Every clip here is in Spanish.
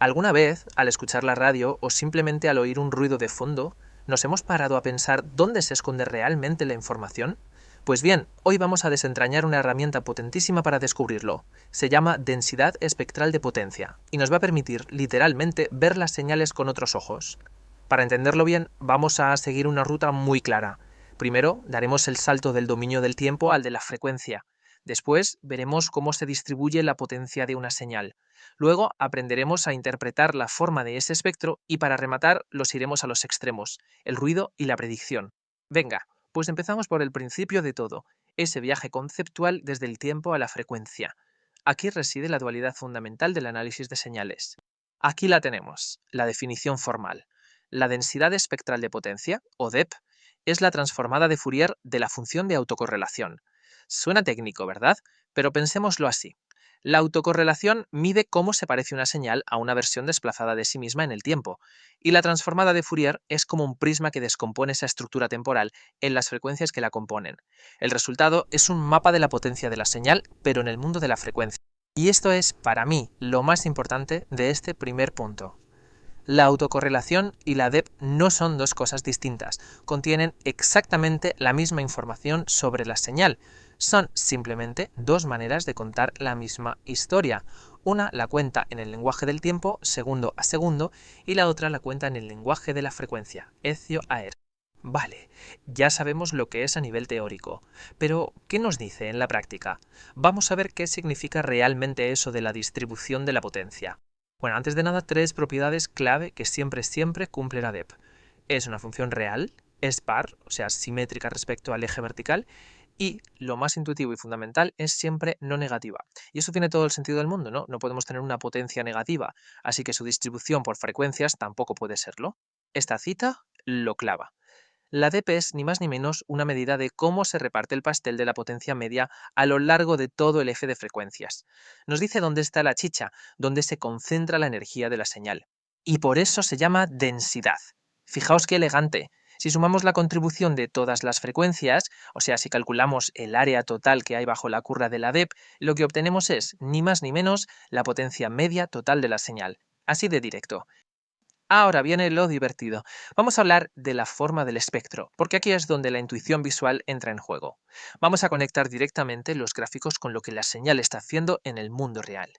¿Alguna vez, al escuchar la radio o simplemente al oír un ruido de fondo, nos hemos parado a pensar dónde se esconde realmente la información? Pues bien, hoy vamos a desentrañar una herramienta potentísima para descubrirlo. Se llama densidad espectral de potencia y nos va a permitir literalmente ver las señales con otros ojos. Para entenderlo bien, vamos a seguir una ruta muy clara. Primero, daremos el salto del dominio del tiempo al de la frecuencia. Después, veremos cómo se distribuye la potencia de una señal. Luego, aprenderemos a interpretar la forma de ese espectro y para rematar, los iremos a los extremos, el ruido y la predicción. Venga, pues empezamos por el principio de todo, ese viaje conceptual desde el tiempo a la frecuencia. Aquí reside la dualidad fundamental del análisis de señales. Aquí la tenemos, la definición formal. La densidad espectral de potencia, o DEP, es la transformada de Fourier de la función de autocorrelación. Suena técnico, ¿verdad? Pero pensémoslo así. La autocorrelación mide cómo se parece una señal a una versión desplazada de sí misma en el tiempo, y la transformada de Fourier es como un prisma que descompone esa estructura temporal en las frecuencias que la componen. El resultado es un mapa de la potencia de la señal, pero en el mundo de la frecuencia. Y esto es, para mí, lo más importante de este primer punto. La autocorrelación y la DEP no son dos cosas distintas, contienen exactamente la misma información sobre la señal. Son simplemente dos maneras de contar la misma historia. Una la cuenta en el lenguaje del tiempo, segundo a segundo, y la otra la cuenta en el lenguaje de la frecuencia, Ezio a Hertz. Vale, ya sabemos lo que es a nivel teórico, pero ¿qué nos dice en la práctica? Vamos a ver qué significa realmente eso de la distribución de la potencia. Bueno, antes de nada, tres propiedades clave que siempre cumple la DEP. Es una función real, es par, o sea, simétrica respecto al eje vertical, y lo más intuitivo y fundamental es siempre no negativa. Y eso tiene todo el sentido del mundo, ¿no? No podemos tener una potencia negativa, así que su distribución por frecuencias tampoco puede serlo. Esta cita lo clava. La DP es ni más ni menos una medida de cómo se reparte el pastel de la potencia media a lo largo de todo el eje de frecuencias. Nos dice dónde está la chicha, dónde se concentra la energía de la señal. Y por eso se llama densidad. Fijaos qué elegante. Si sumamos la contribución de todas las frecuencias, o sea, si calculamos el área total que hay bajo la curva de la DEP, lo que obtenemos es, ni más ni menos, la potencia media total de la señal. Así de directo. Ahora viene lo divertido. Vamos a hablar de la forma del espectro, porque aquí es donde la intuición visual entra en juego. Vamos a conectar directamente los gráficos con lo que la señal está haciendo en el mundo real.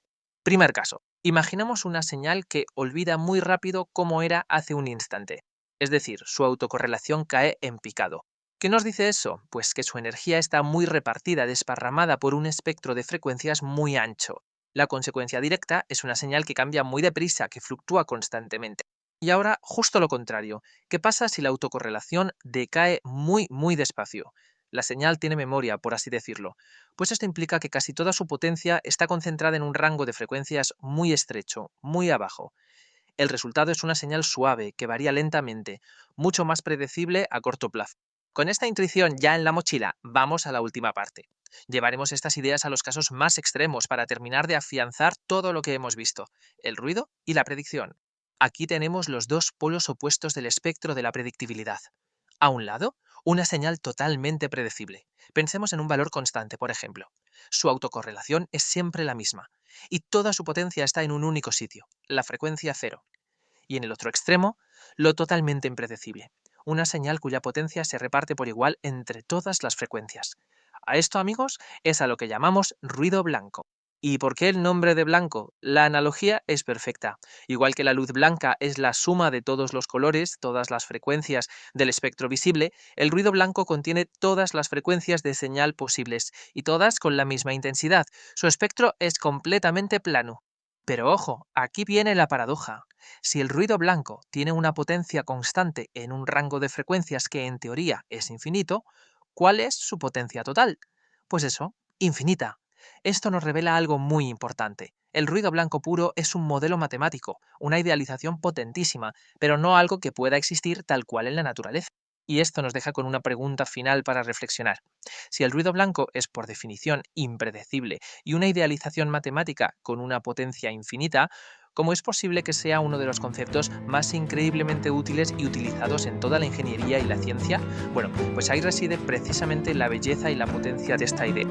Primer caso. Imaginamos una señal que olvida muy rápido cómo era hace un instante. Es decir, su autocorrelación cae en picado. ¿Qué nos dice eso? Pues que su energía está muy repartida, desparramada por un espectro de frecuencias muy ancho. La consecuencia directa es una señal que cambia muy deprisa, que fluctúa constantemente. Y ahora, justo lo contrario. ¿Qué pasa si la autocorrelación decae muy despacio? La señal tiene memoria, por así decirlo. Pues esto implica que casi toda su potencia está concentrada en un rango de frecuencias muy estrecho, muy abajo. El resultado es una señal suave, que varía lentamente, mucho más predecible a corto plazo. Con esta intuición ya en la mochila, vamos a la última parte. Llevaremos estas ideas a los casos más extremos para terminar de afianzar todo lo que hemos visto, el ruido y la predicción. Aquí tenemos los dos polos opuestos del espectro de la predictibilidad. A un lado, una señal totalmente predecible. Pensemos en un valor constante, por ejemplo. Su autocorrelación es siempre la misma, y toda su potencia está en un único sitio, la frecuencia cero. Y en el otro extremo, lo totalmente impredecible, una señal cuya potencia se reparte por igual entre todas las frecuencias. A esto, amigos, es a lo que llamamos ruido blanco. ¿Y por qué el nombre de blanco? La analogía es perfecta. Igual que la luz blanca es la suma de todos los colores, todas las frecuencias del espectro visible, el ruido blanco contiene todas las frecuencias de señal posibles, y todas con la misma intensidad. Su espectro es completamente plano. Pero ojo, aquí viene la paradoja. Si el ruido blanco tiene una potencia constante en un rango de frecuencias que en teoría es infinito, ¿cuál es su potencia total? Pues eso, infinita. Esto nos revela algo muy importante. El ruido blanco puro es un modelo matemático, una idealización potentísima, pero no algo que pueda existir tal cual en la naturaleza. Y esto nos deja con una pregunta final para reflexionar. Si el ruido blanco es por definición impredecible y una idealización matemática con una potencia infinita, ¿cómo es posible que sea uno de los conceptos más increíblemente útiles y utilizados en toda la ingeniería y la ciencia? Bueno, pues ahí reside precisamente la belleza y la potencia de esta idea.